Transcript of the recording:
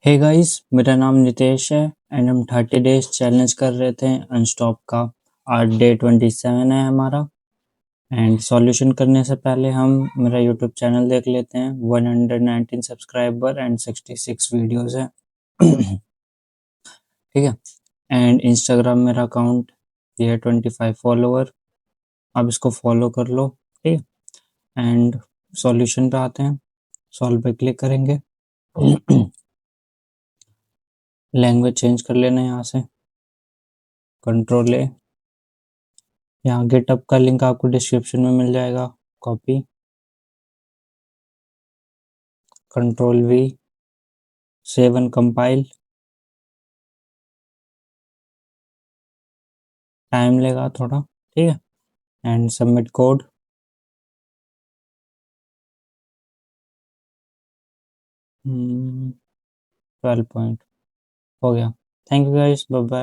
Hey guys, मेरा नाम नितेश है एंड हम 30 डेज चैलेंज कर रहे थे अनस्टॉप का। आज डे 27 है हमारा। एंड सॉल्यूशन करने से पहले हम मेरा यूट्यूब चैनल देख लेते हैं। 119 सब्सक्राइबर एंड 66 वीडियोस है। ठीक है। एंड इंस्टाग्राम मेरा अकाउंट ये है 25 फॉलोअर। अब इसको फॉलो कर लो। ठीक है। एंड सॉल्यूशन पे आते हैं। सॉल्व पे क्लिक करेंगे। लैंग्वेज चेंज कर लेना यहाँ से। कंट्रोल ए। यहाँ गिटअप का लिंक आपको डिस्क्रिप्शन में मिल जाएगा। Copy. Control we. Save and compile. Time लेगा थोड़ा। ठीक है। And submit code. 12 पॉइंट हो गया। Thank you guys, bye bye.